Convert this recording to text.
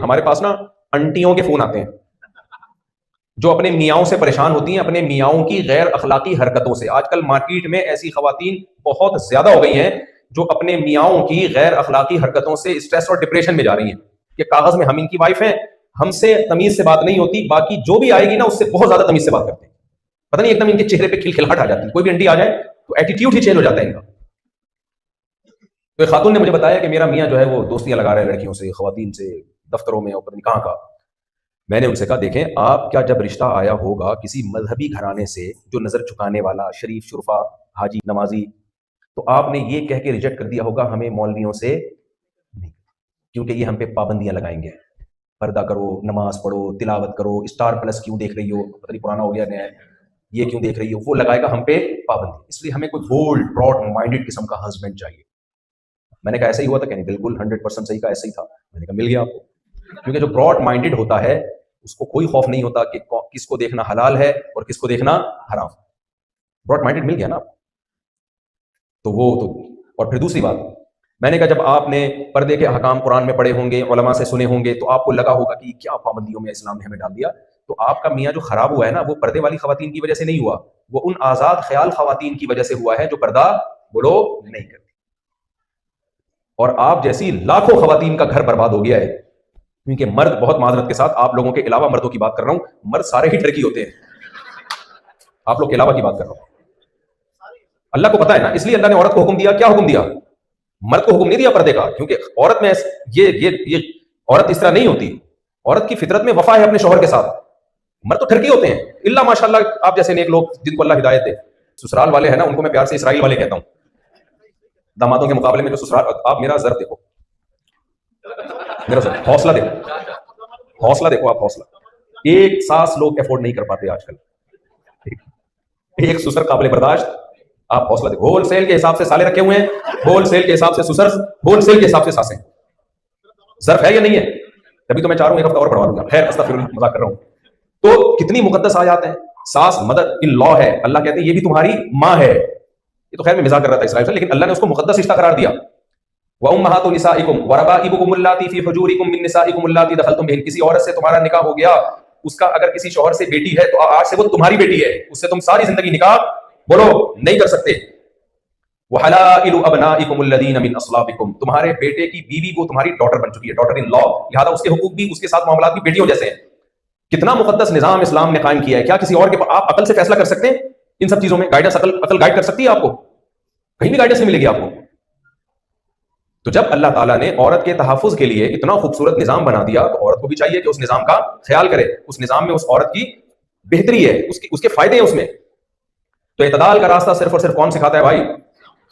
ہمارے پاس نا انٹیوں کے فون آتے ہیں جو اپنے میاؤں سے پریشان ہوتی ہیں، اپنے میاؤں کی غیر اخلاقی حرکتوں سے. آج کل مارکیٹ میں ایسی خواتین بہت زیادہ ہو گئی ہیں جو اپنے میاؤں کی غیر اخلاقی حرکتوں سے اسٹریس اور ڈپریشن میں جا رہی ہیں کہ کاغذ میں ہم ان کی وائف ہیں، ہم سے تمیز سے بات نہیں ہوتی، باقی جو بھی آئے گی نا اس سے بہت زیادہ تمیز سے بات کرتے ہیں. پتہ نہیں ایک دم ان کے چہرے پہ کھلکھلاہٹ آ جاتی ہے، کوئی بھی انٹی آ جائے تو ایٹیٹیوڈ ہی چینج ہو جاتا ہے ان کا. تو ایک خاتون نے مجھے بتایا کہ میرا میاں جو ہے وہ دوستیاں لگا رہے ہیں لڑکیوں سے، خواتین سے، دفتروں میں اور پتہ نہیں کہاں کا. میں نے ان سے کہا دیکھیں آپ کیا جب رشتہ آیا ہوگا کسی مذہبی گھرانے سے جو نظر جھکانے والا، شریف شرفا، حاجی نمازی، تو آپ نے یہ کہہ کے ریجیکٹ کر دیا ہوگا ہمیں مولویوں سے نہیں، کیونکہ یہ ہم پہ پابندیاں لگائیں گے. پردہ کرو، نماز پڑھو، تلاوت کرو، اسٹار پلس کیوں دیکھ رہی ہو، پتہ نہیں پرانا ہو گیا نیا، یہ کیوں دیکھ رہی ہو، وہ لگائے گا ہم پہ پابندی. اس لیے ہمیں کوئی بولڈ براڈ مائنڈڈ قسم کا ہسبینڈ چاہیے. میں نے کہا ایسا ہی ہوا تھا کہ نہیں؟ بالکل 100% صحیح کہا، ایسا ہی تھا. میں نے کہا مل گیا آپ کو، کیونکہ جو براڈ مائنڈڈ ہوتا ہے اس کو کوئی خوف نہیں ہوتا کہ کس کو دیکھنا حلال ہے اور کس کو دیکھنا حرام. براڈ مائنڈڈ مل گیا نا. تو وہ تو اور پھر دوسری بات میں نے کہا جب آپ نے پردے کے احکام قرآن میں پڑھے ہوں گے، علماء سے سنے ہوں گے، تو آپ کو لگا ہوگا کہ کیا پابندیوں میں اسلام نے ہمیں ڈال دیا. تو آپ کا میاں جو خراب ہوا ہے نا وہ پردے والی خواتین کی وجہ سے نہیں ہوا، وہ ان آزاد خیال خواتین کی وجہ سے ہوا ہے جو پردہ بولو نہیں کرتی. اور آپ جیسی لاکھوں خواتین کا گھر برباد ہو گیا ہے، کیونکہ مرد، بہت معذرت کے ساتھ آپ لوگوں کے علاوہ مردوں کی بات کر رہا ہوں، مرد سارے ہی ٹرکی ہوتے ہیں، آپ لوگ کے علاوہ کی بات کر رہا ہوں. اللہ کو پتا ہے نا، اس لیے اللہ نے عورت کو حکم دیا. کیا حکم دیا؟ مرد کو حکم نہیں دیا پردے کا، کیونکہ عورت میں یہ عورت اس طرح نہیں ہوتی. عورت کی فطرت میں وفا ہے اپنے شوہر کے ساتھ. مرد تو ٹھرکی ہوتے ہیں، اللہ ماشاء اللہ آپ جیسے نیک لوگ جن کو اللہ ہدایت دے. سسرال والے ہیں نا ان کو میں پیار سے اسرائیل والے کہتا ہوں. دامادوں کے مقابلے میں جو سسرال، آپ میرا ضرب دیکھو، میرا ضرب، حوصلہ دیکھو، حوصلہ دیکھو، آپ حوصلہ. ایک ساس لوگ افورڈ نہیں کر پاتے آج کل، ایک سسر قابل برداشت. آپ حوصلہ دیکھو، ہول سیل کے حساب سے سالے رکھے ہوئے ہیں، ہول سیل کے حساب سے سسر، ہول سیل کے حساب سے ساسیں. ضرب ہے یا نہیں ہے؟ تبھی تو میں چاہ رہا ہوں ایک ہفتہ اور پڑھوا دوں گا. خیر استغفر اللہ، مذاق کر رہا ہوں. تو کتنی مقدس آیات ہیں. ساس مدر ان لا ہے، اللہ کہتے ہیں یہ بھی تمہاری ماں ہے. یہ تو خیر میں مزاق کر رہا تھا اسرائیل سے، لیکن اللہ نے اس کو مقدس رشتہ قرار دیا. وَأُمَّهَاتُ نِسَائِكُمْ وَرَبَائِبُكُمُ اللَّاتِي فِي حُجُورِكُمْ مِن نِّسَائِكُمُ اللَّاتِي دَخَلْتُم بِهِنَّ. کسی عورت سے تمہارا نکاح ہو گیا، اس کا اگر کسی شوہر سے بیٹی ہے تو آج سے وہ تمہاری بیٹی ہے، اس سے تم ساری زندگی نکاح بولو نہیں کر سکتے. وَحَلَائِلُ أَبْنَائِكُمُ الَّذِينَ مِنْ أَصْلَابِكُمْ. تمہارے بیٹے کی بیوی وہ تمہاری ڈاٹر بن چکی ہے، ڈاٹر ان لا، لہذا اس کے حقوق بھی اس کے ساتھ معاملات بھی بیٹیوں جیسے ہیں. کتنا مقدس نظام اسلام نے قائم کیا ہے. کیا کسی اور کے آپ عقل سے فیصلہ کر سکتے ہیں ان سب چیزوں میں؟ گائیڈنس عقل گائیڈ کر سکتی ہے آپ کو؟ کہیں بھی گائیڈنس نہیں ملے گی آپ کو. تو جب اللہ تعالیٰ نے عورت کے تحفظ کے لیے اتنا خوبصورت نظام بنا دیا تو عورت کو بھی چاہیے کہ اس نظام کا خیال کرے. اس نظام میں اس عورت کی بہتری ہے، اس کے فائدے ہیں اس میں. تو اعتدال کا راستہ صرف اور صرف کون سکھاتا ہے بھائی؟